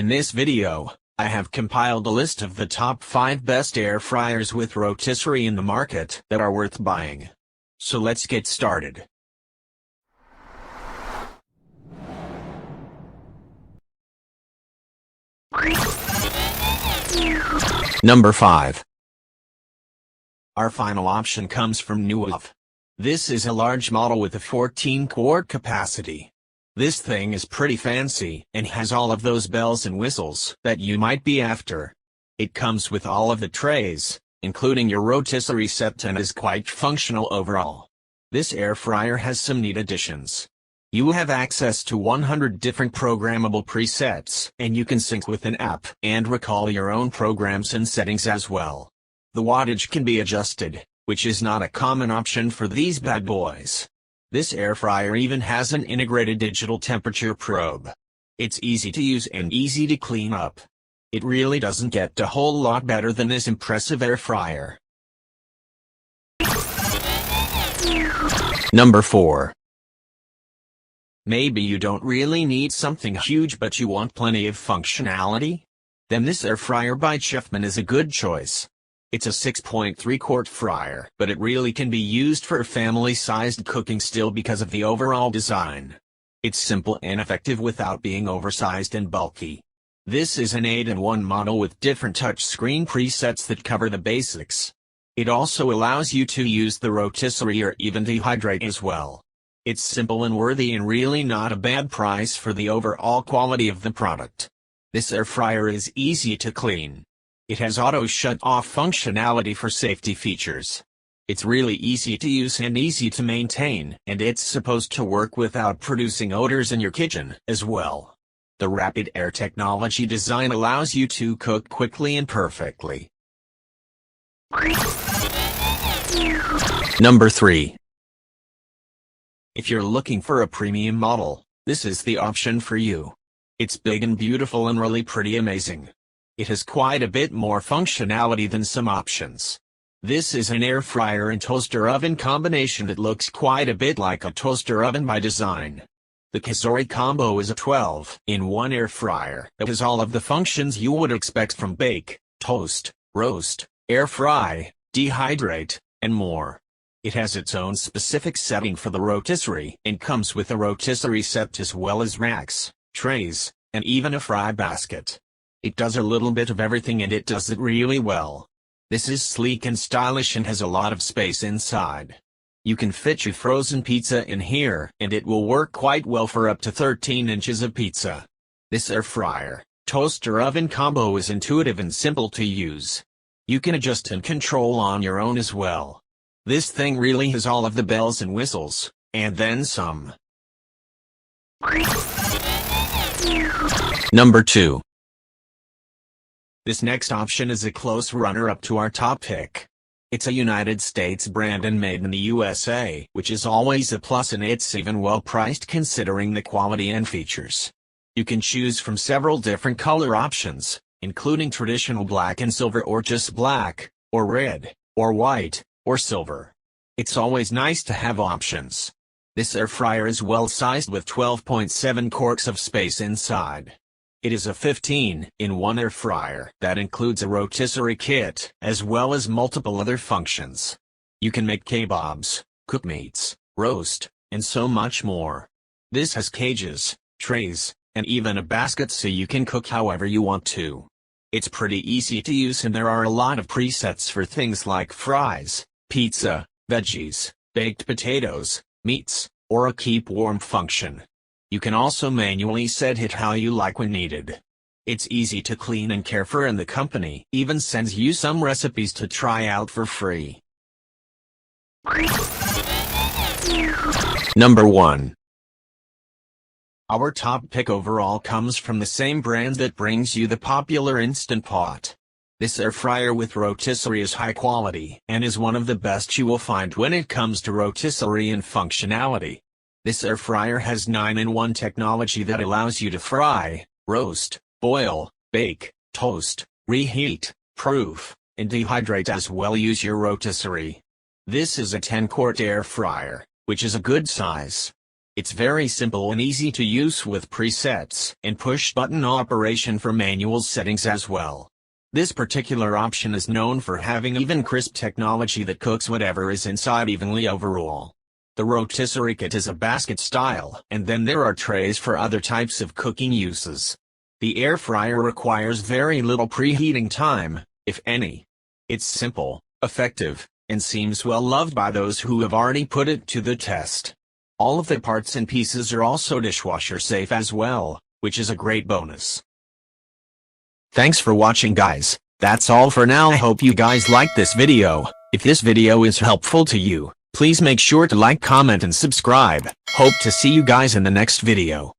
In this video, I have compiled a list of the top 5 best air fryers with rotisserie in the market that are worth buying. So let's get started. Number 5. Our final option comes from NewOff. This is a large model with a 14-quart capacity. This thing is pretty fancy and has all of those bells and whistles that you might be after. It comes with all of the trays, including your rotisserie set, and is quite functional overall. This air fryer has some neat additions. You have access to 100 different programmable presets, and you can sync with an app and recall your own programs and settings as well. The wattage can be adjusted, which is not a common option for these bad boys. This air fryer even has an integrated digital temperature probe. It's easy to use and easy to clean up. It really doesn't get a whole lot better than this impressive air fryer. Number 4. Maybe you don't really need something huge but you want plenty of functionality? Then this air fryer by Chefman is a good choice. It's a 6.3-quart fryer, but it really can be used for family-sized cooking still because of the overall design. It's simple and effective without being oversized and bulky. This is an 8-in-1 model with different touchscreen presets that cover the basics. It also allows you to use the rotisserie or even dehydrate as well. It's simple and worthy and really not a bad price for the overall quality of the product. This air fryer is easy to clean. It has auto shut-off functionality for safety features. It's really easy to use and easy to maintain, and it's supposed to work without producing odors in your kitchen as well. The rapid air technology design allows you to cook quickly and perfectly. Number 3. If you're looking for a premium model, this is the option for you. It's big and beautiful and really pretty amazing. It has quite a bit more functionality than some options. This is an air fryer and toaster oven combination that looks quite a bit like a toaster oven by design. The Kazori combo is a 12-in-1 air fryer that has all of the functions you would expect from bake, toast, roast, air fry, dehydrate, and more. It has its own specific setting for the rotisserie and comes with a rotisserie set as well as racks, trays, and even a fry basket. It does a little bit of everything and it does it really well. This is sleek and stylish and has a lot of space inside. You can fit your frozen pizza in here and it will work quite well for up to 13 inches of pizza. This air fryer, toaster oven combo is intuitive and simple to use. You can adjust and control on your own as well. This thing really has all of the bells and whistles, and then some. Number 2. This next option is a close runner-up to our top pick. It's a United States brand and made in the USA, which is always a plus, and it's even well priced considering the quality and features. You can choose from several different color options, including traditional black and silver or just black, or red, or white, or silver. It's always nice to have options. This air fryer is well sized with 12.7 quarts of space inside. It is a 15-in-1 air fryer that includes a rotisserie kit as well as multiple other functions. You can make kebabs, cook meats, roast, and so much more. This has cages, trays, and even a basket so you can cook however you want to. It's pretty easy to use and there are a lot of presets for things like fries, pizza, veggies, baked potatoes, meats, or a keep warm function. You can also manually set it how you like when needed. It's easy to clean and care for, and the company even sends you some recipes to try out for free. Number 1. Our top pick overall comes from the same brand that brings you the popular Instant Pot. This air fryer with rotisserie is high quality and is one of the best you will find when it comes to rotisserie and functionality. This air fryer has 9-in-1 technology that allows you to fry, roast, boil, bake, toast, reheat, proof, and dehydrate as well use your rotisserie. This is a 10-quart air fryer, which is a good size. It's very simple and easy to use with presets and push-button operation for manual settings as well. This particular option is known for having even crisp technology that cooks whatever is inside evenly overall. The rotisserie kit is a basket style, and then there are trays for other types of cooking uses. The air fryer requires very little preheating time, if any. It's simple, effective, and seems well loved by those who have already put it to the test. All of the parts and pieces are also dishwasher safe as well, which is a great bonus. Thanks for watching, guys. That's all for now. I hope you guys liked this video. If this video is helpful to you, please make sure to like, comment, and subscribe. Hope to see you guys in the next video.